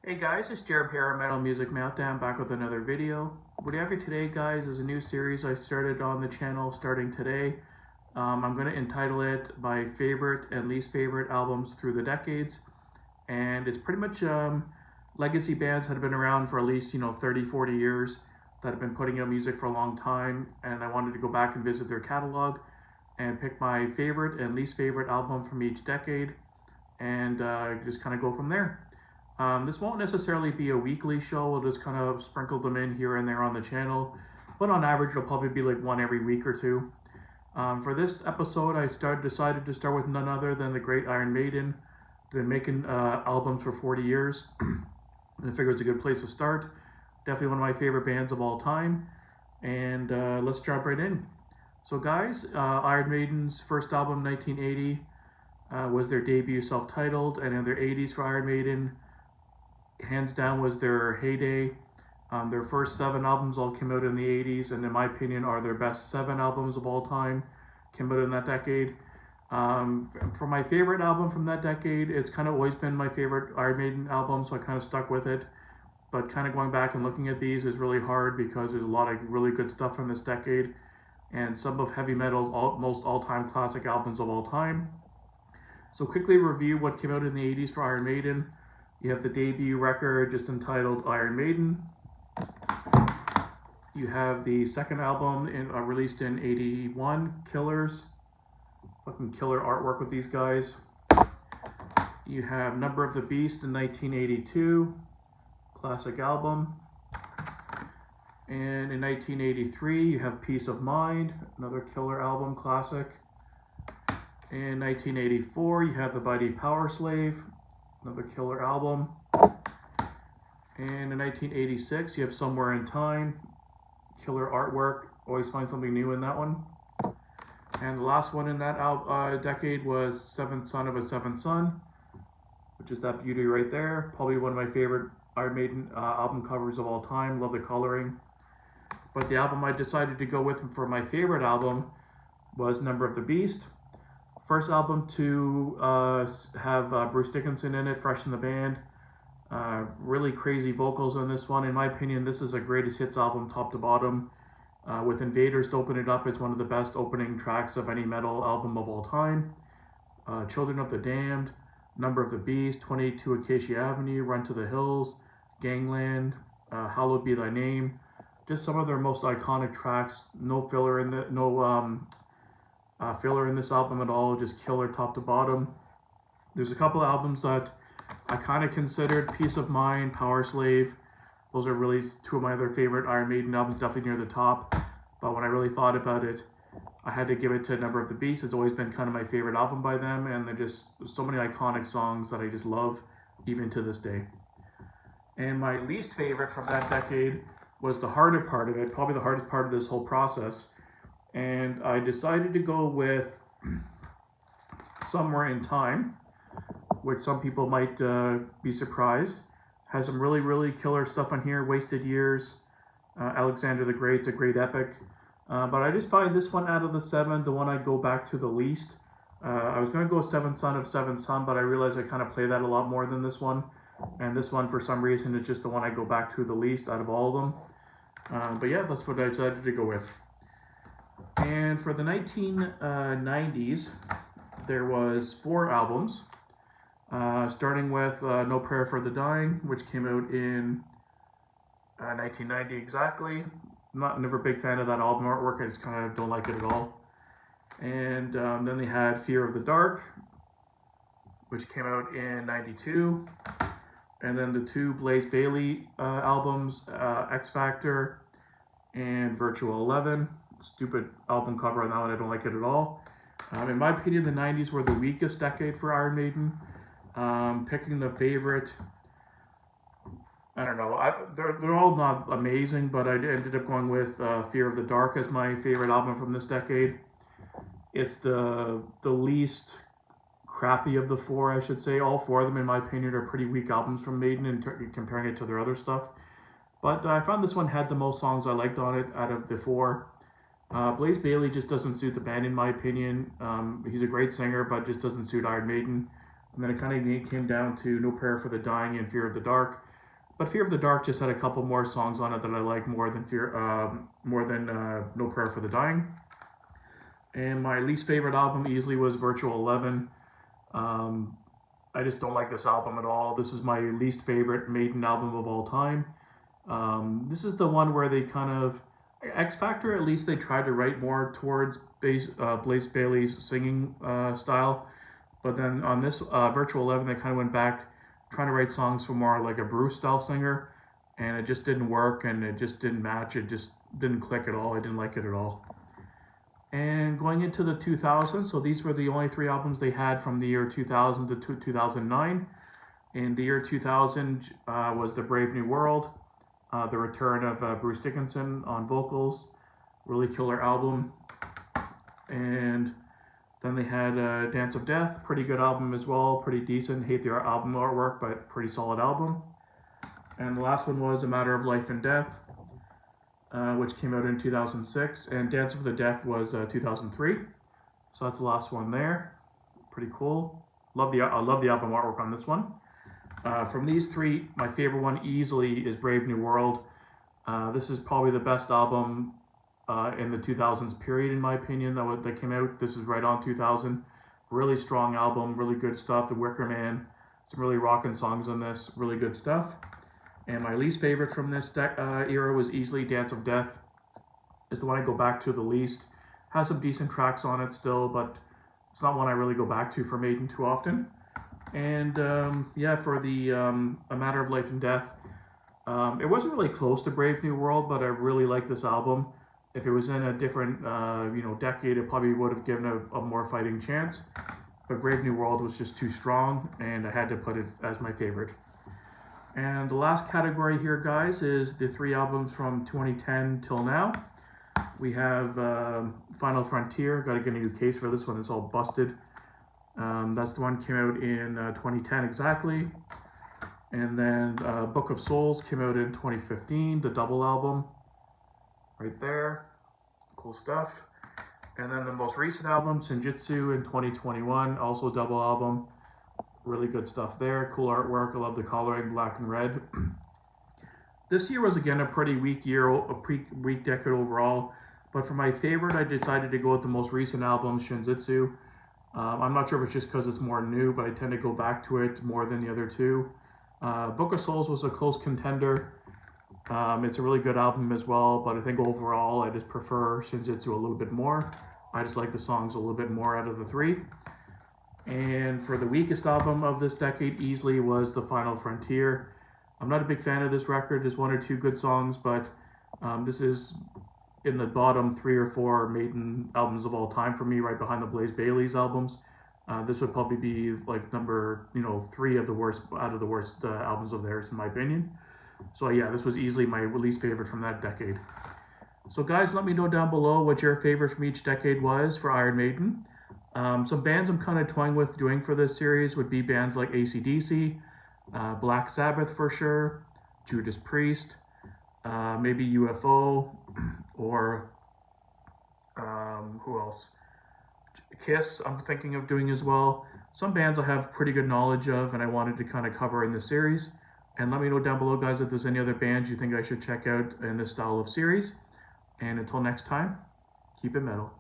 Hey guys, it's Jared here, Metal Music Meltdown, back with another video. What I have here today, guys, is a new series I started on the channel starting today. I'm going to entitle it My Favorite and Least Favorite Albums Through the Decades. And it's pretty much legacy bands that have been around for at least, 30, 40 years that have been putting out music for a long time. And I wanted to go back and visit their catalog and pick my favorite and least favorite album from each decade and just kind of go from there. This won't necessarily be a weekly show. We'll just kind of sprinkle them in here and there on the channel. But on average, it'll probably be like one every week or two. For this episode, I decided to start with none other than the great Iron Maiden. They've been making albums for 40 years. And I figured it's a good place to start. Definitely one of my favorite bands of all time. And let's jump right in. So guys, Iron Maiden's first album, 1980, was their debut self-titled. And in their 80s for Iron Maiden, hands down was their heyday. Their first 7 albums all came out in the 80s, and in my opinion are their best 7 albums of all time, came out in that decade. For my favorite album from that decade, it's kind of always been my favorite Iron Maiden album, so I kind of stuck with it. But kind of going back and looking at these is really hard because there's a lot of really good stuff from this decade, and some of heavy metal's most all-time classic albums of all time. So quickly review what came out in the 80s for Iron Maiden. You have the debut record just entitled Iron Maiden. You have the second album released in 81, Killers. Fucking killer artwork with these guys. You have Number of the Beast in 1982, classic album. And in 1983, you have Peace of Mind, another killer album, classic. In 1984, you have The Mighty Power Slave, another killer album. And in 1986, you have Somewhere in Time, killer artwork. Always find something new in that one. And the last one in that decade was Seventh Son of a Seventh Son, which is that beauty right there. Probably one of my favorite Iron Maiden album covers of all time. Love the coloring. But the album I decided to go with for my favorite album was Number of the Beast. First album to have Bruce Dickinson in it, fresh in the band. Really crazy vocals on this one. In my opinion, this is a greatest hits album, top to bottom. With Invaders to open it up, it's one of the best opening tracks of any metal album of all time. Children of the Damned, Number of the Beast, 22 Acacia Avenue, Run to the Hills, Gangland, Hallowed Be Thy Name. Just some of their most iconic tracks. No filler in filler in this album at all, just killer top to bottom. There's a couple albums that I kind of considered, Peace of Mind, Power Slave. Those are really 2 of my other favorite Iron Maiden albums, definitely near the top. But when I really thought about it, I had to give it to Number of the Beast. It's always been kind of my favorite album by them, and they're just so many iconic songs that I just love, even to this day. And my least favorite from that decade was the harder part of it, probably the hardest part of this whole process. And I decided to go with Somewhere in Time, which some people might be surprised. Has some really, really killer stuff on here. Wasted Years, Alexander the Great's a great epic. But I just find this one out of the 7, the one I go back to the least. I was going to go Seventh Son of Seventh Son, but I realized I kind of play that a lot more than this one. And this one, for some reason, is just the one I go back to the least out of all of them. But yeah, that's what I decided to go with. And for the 1990s, there was 4 albums. Starting with No Prayer for the Dying, which came out in 1990 exactly. Never a big fan of that album artwork. I just kind of don't like it at all. And then they had Fear of the Dark, which came out in 92. And then the 2 Blaze Bayley albums, X Factor and Virtual 11. Stupid album cover on that one. I don't like it at all. In my opinion, the 90s were the weakest decade for Iron Maiden. Picking the favorite, I don't know. They're all not amazing, but I ended up going with Fear of the Dark as my favorite album from this decade. It's the least crappy of the 4, I should say. All 4 of them, in my opinion, are pretty weak albums from Maiden in comparing it to their other stuff. But I found this one had the most songs I liked on it out of the 4. Blaze Bayley just doesn't suit the band, in my opinion. He's a great singer, but just doesn't suit Iron Maiden. And then it kind of came down to No Prayer for the Dying and Fear of the Dark. But Fear of the Dark just had a couple more songs on it that I like more than No Prayer for the Dying. And my least favorite album easily was Virtual 11. I just don't like this album at all. This is my least favorite Maiden album of all time. This is the one where they kind of, X Factor, at least they tried to write more towards Blaze Bayley's singing style. But then on this Virtual 11, they kind of went back trying to write songs for more like a Bruce style singer. And it just didn't work, and it just didn't match. It just didn't click at all. I didn't like it at all. And going into the 2000s, so these were the only 3 albums they had from the year 2000 to 2009. In the year 2000 was The Brave New World, the return of Bruce Dickinson on vocals, really killer album. And then they had Dance of Death, pretty good album as well, pretty decent. Hate the album artwork, but pretty solid album. And the last one was A Matter of Life and Death, which came out in 2006, and Dance of the Death was 2003. So that's the last one there. Pretty cool. I love the album artwork on this one. From these 3, my favorite one easily is Brave New World. This is probably the best album in the 2000s period, in my opinion, that came out. This is right on 2000. Really strong album, really good stuff. The Wicker Man, some really rocking songs on this, really good stuff. And my least favorite from this era was easily Dance of Death. It's the one I go back to the least. Has some decent tracks on it still, but it's not one I really go back to for Maiden too often. And yeah, for the A Matter of Life and Death, it wasn't really close to Brave New World, but I really like this album. If it was in a different decade, it probably would have given a more fighting chance. But Brave New World was just too strong, and I had to put it as my favorite. And the last category here, guys, is the 3 albums from 2010 till now. We have Final Frontier. Got to get a new case for this one. It's all busted. That's the one came out in 2010 exactly. And then Book of Souls came out in 2015, the double album. Right there. Cool stuff. And then the most recent album, Senjutsu, in 2021, also double album. Really good stuff there. Cool artwork. I love the coloring, black and red. This year was again a pretty weak year, weak decade overall. But for my favorite, I decided to go with the most recent album, Shinjitsu. I'm not sure if it's just because it's more new, but I tend to go back to it more than the other 2. Book of Souls was a close contender. It's a really good album as well, but I think overall I just prefer Shinjitsu a little bit more. I just like the songs a little bit more out of the 3. And for the weakest album of this decade easily was The Final Frontier. I'm not a big fan of this record. There's 1 or 2 good songs, but this is in the bottom 3 or 4 Maiden albums of all time for me, right behind the Blaze Bayley's albums. This would probably be like number 3 of the worst out of the worst albums of theirs, in my opinion. So yeah, this was easily my least favorite from that decade. So guys, let me know down below what your favorite from each decade was for Iron Maiden. Some bands I'm kind of toying with doing for this series would be bands like AC/DC, Black Sabbath for sure, Judas Priest, maybe UFO, or who else? Kiss I'm thinking of doing as well. Some bands I have pretty good knowledge of and I wanted to kind of cover in this series. And let me know down below, guys, if there's any other bands you think I should check out in this style of series. And until next time, keep it metal.